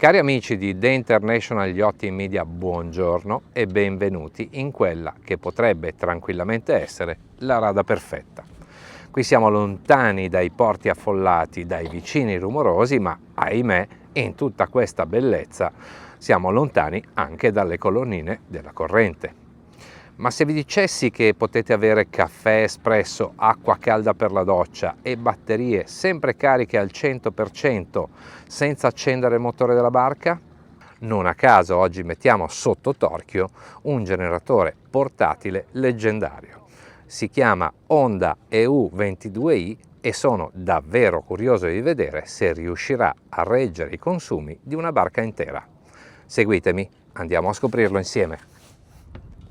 Cari amici di The International Yachting Media, buongiorno e benvenuti in quella che potrebbe tranquillamente essere la rada perfetta. Qui siamo lontani dai porti affollati, dai vicini rumorosi, ma ahimè, in tutta questa bellezza siamo lontani anche dalle colonnine della corrente. Ma se vi dicessi che potete avere caffè espresso, acqua calda per la doccia e batterie sempre cariche al 100% senza accendere il motore della barca? Non a caso oggi mettiamo sotto torchio un generatore portatile leggendario. Si chiama Honda EU22i e sono davvero curioso di vedere se riuscirà a reggere i consumi di una barca intera. Seguitemi, andiamo a scoprirlo insieme.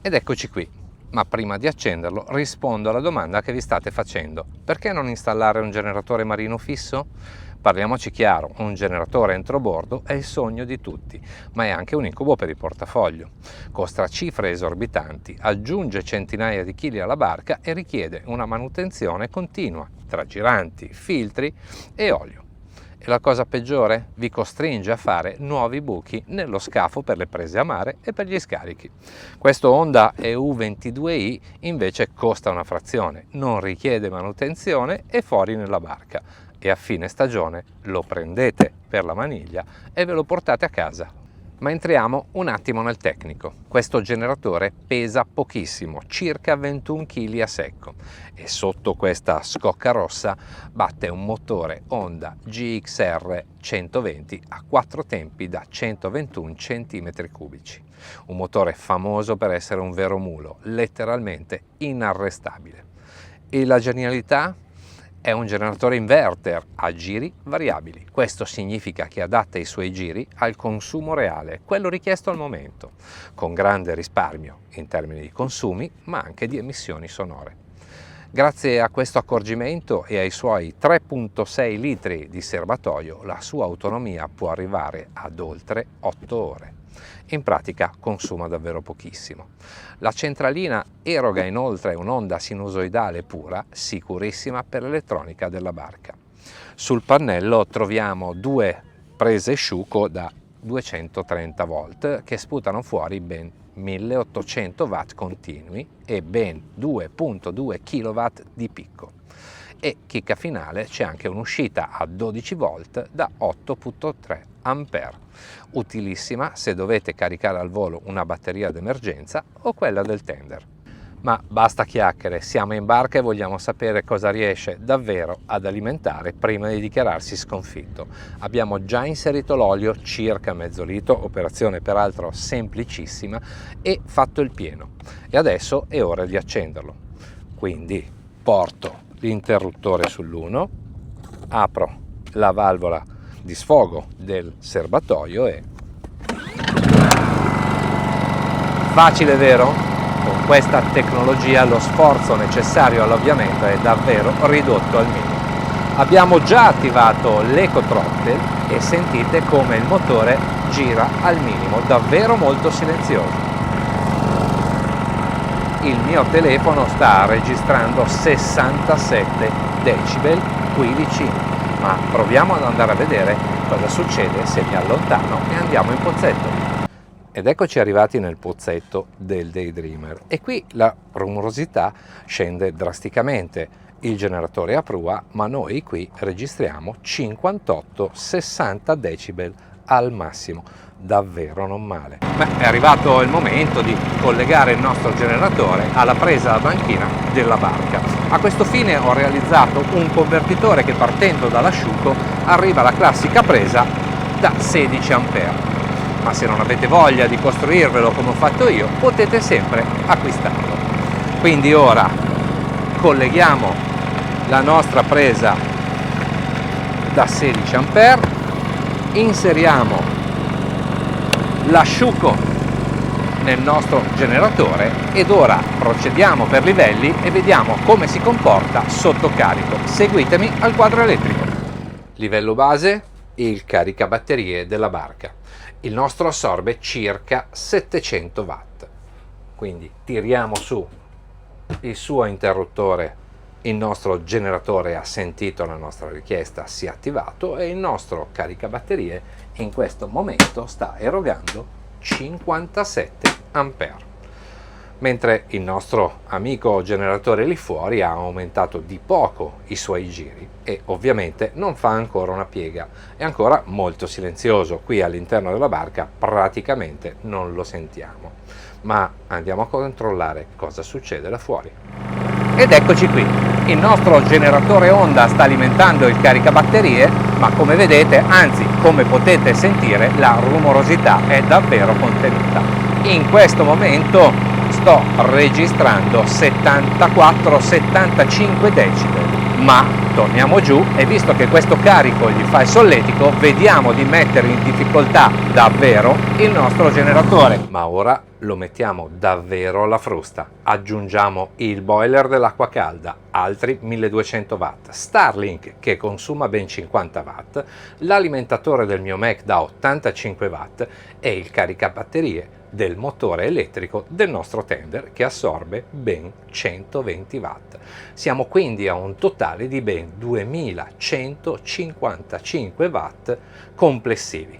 Ed eccoci qui, ma prima di accenderlo rispondo alla domanda che vi state facendo: perché non installare un generatore marino fisso? Parliamoci chiaro, un generatore entrobordo è il sogno di tutti, ma è anche un incubo per il portafoglio. Costa cifre esorbitanti, aggiunge centinaia di chili alla barca e richiede una manutenzione continua tra giranti, filtri e olio. E la cosa peggiore? Vi costringe a fare nuovi buchi nello scafo per le prese a mare e per gli scarichi. Questo Honda EU22i invece costa una frazione, non richiede manutenzione, è fuori nella barca e a fine stagione lo prendete per la maniglia e ve lo portate a casa. Ma entriamo un attimo nel tecnico. Questo generatore pesa pochissimo, circa 21 kg a secco, e sotto questa scocca rossa batte un motore Honda GXR 120 a 4 tempi da 121 cm3, un motore famoso per essere un vero mulo, letteralmente inarrestabile. E la genialità? È un generatore inverter a giri variabili. Questo significa che adatta i suoi giri al consumo reale, quello richiesto al momento, con grande risparmio in termini di consumi, ma anche di emissioni sonore. Grazie a questo accorgimento e ai suoi 3,6 litri di serbatoio, la sua autonomia può arrivare ad oltre 8 ore. In pratica consuma davvero pochissimo. La centralina eroga inoltre un'onda sinusoidale pura, sicurissima per l'elettronica della barca. Sul pannello troviamo due prese Sciuco da 230 volt che sputano fuori ben 1800 watt continui e ben 2,2 kW di picco. E chicca finale, c'è anche un'uscita a 12 volt da 8,3 ampere, utilissima se dovete caricare al volo una batteria d'emergenza o quella del tender. Ma basta chiacchiere, siamo in barca e vogliamo sapere cosa riesce davvero ad alimentare prima di dichiararsi sconfitto. Abbiamo già inserito l'olio, circa mezzo litro, operazione peraltro semplicissima, e fatto il pieno. E adesso è ora di accenderlo. Quindi porto l'interruttore sull'1, apro la valvola di sfogo del serbatoio e... Facile, vero? Con questa tecnologia lo sforzo necessario all'avviamento è davvero ridotto al minimo. Abbiamo già attivato l'Eco Throttle e sentite come il motore gira al minimo, davvero molto silenzioso. Il mio telefono sta registrando 67 decibel qui vicino, ma proviamo ad andare a vedere cosa succede se mi allontano e andiamo in pozzetto. Ed eccoci arrivati nel pozzetto del Daydreamer e qui la rumorosità scende drasticamente. Il generatore è a prua, ma noi qui registriamo 58-60 decibel al massimo, davvero non male. Beh, è arrivato il momento di collegare il nostro generatore alla presa da banchina della barca. A questo fine ho realizzato un convertitore che, partendo dall'asciutto, arriva alla classica presa da 16 ampere. Ma se non avete voglia di costruirvelo come ho fatto io, potete sempre acquistarlo. Quindi ora colleghiamo la nostra presa da 16 ampere, inseriamo l'asciugo nel nostro generatore ed ora procediamo per livelli e vediamo come si comporta sotto carico. Seguitemi al quadro elettrico. Livello base: il caricabatterie della barca. Il nostro assorbe circa 700 watt, quindi tiriamo su il suo interruttore, il nostro generatore ha sentito la nostra richiesta, si è attivato e il nostro caricabatterie in questo momento sta erogando 57 ampere, mentre il nostro amico generatore lì fuori ha aumentato di poco i suoi giri e ovviamente non fa ancora una piega, è ancora molto silenzioso. Qui all'interno della barca praticamente non lo sentiamo, ma andiamo a controllare cosa succede là fuori. Ed eccoci qui, il nostro generatore Honda sta alimentando il caricabatterie, ma come vedete, anzi come potete sentire, la rumorosità è davvero contenuta. In questo momento sto registrando 74-75 decibel, ma torniamo giù e visto che questo carico gli fa il solletico, vediamo di mettere in difficoltà davvero il nostro generatore. Ma ora lo mettiamo davvero alla frusta. Aggiungiamo il boiler dell'acqua calda, altri 1200 watt, Starlink che consuma ben 50 watt, l'alimentatore del mio Mac da 85 watt e il caricabatterie del motore elettrico del nostro tender che assorbe ben 120 watt. Siamo quindi a un totale di ben 2155 watt complessivi.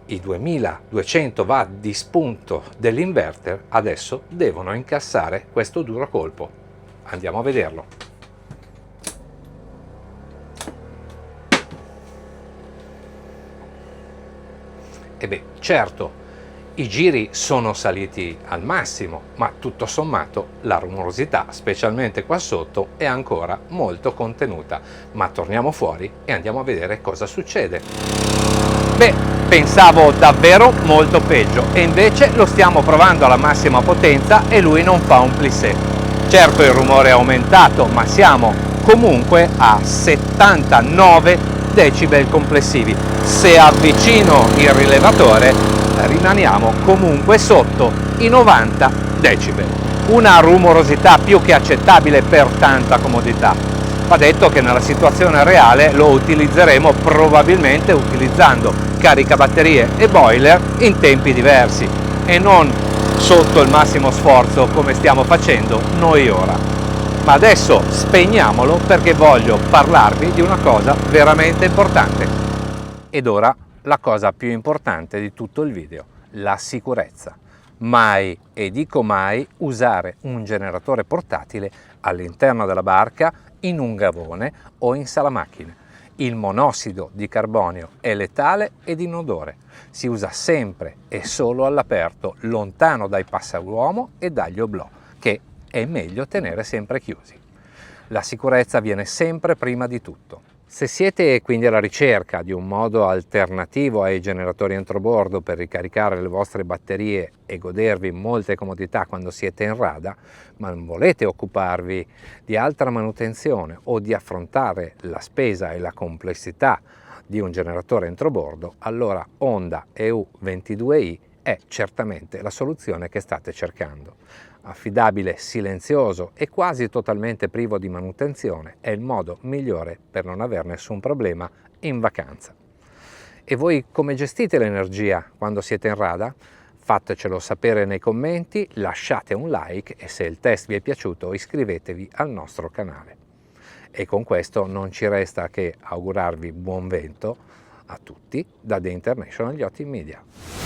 I 2200 watt di spunto dell'inverter adesso devono incassare questo duro colpo. Andiamo a vederlo. E beh, certo, i giri sono saliti al massimo, ma tutto sommato la rumorosità, specialmente qua sotto, è ancora molto contenuta. Ma torniamo fuori e andiamo a vedere cosa succede. Beh, pensavo davvero molto peggio e invece lo stiamo provando alla massima potenza e lui non fa un plissé. Certo il rumore è aumentato, ma siamo comunque a 79 decibel complessivi. Se avvicino il rilevatore rimaniamo comunque sotto i 90 decibel. Una rumorosità più che accettabile per tanta comodità. Va detto che nella situazione reale lo utilizzeremo probabilmente utilizzando caricabatterie e boiler in tempi diversi e non sotto il massimo sforzo come stiamo facendo noi ora. Ma adesso spegniamolo perché voglio parlarvi di una cosa veramente importante. Ed ora la cosa più importante di tutto il video, la sicurezza. Mai, e dico mai, usare un generatore portatile all'interno della barca, in un gavone o in salamacchine. Il monossido di carbonio è letale ed inodore. Si usa sempre e solo all'aperto, lontano dai passaruomo e dagli oblò, che è meglio tenere sempre chiusi. La sicurezza viene sempre prima di tutto. Se siete quindi alla ricerca di un modo alternativo ai generatori entrobordo per ricaricare le vostre batterie e godervi molte comodità quando siete in rada, ma non volete occuparvi di altra manutenzione o di affrontare la spesa e la complessità di un generatore entrobordo, allora Honda EU22i è certamente la soluzione che state cercando. Affidabile, silenzioso e quasi totalmente privo di manutenzione è il modo migliore per non avere nessun problema in vacanza. E voi come gestite l'energia quando siete in rada? Fatecelo sapere nei commenti, lasciate un like e se il test vi è piaciuto iscrivetevi al nostro canale. E con questo non ci resta che augurarvi buon vento a tutti da The International Yachting Media.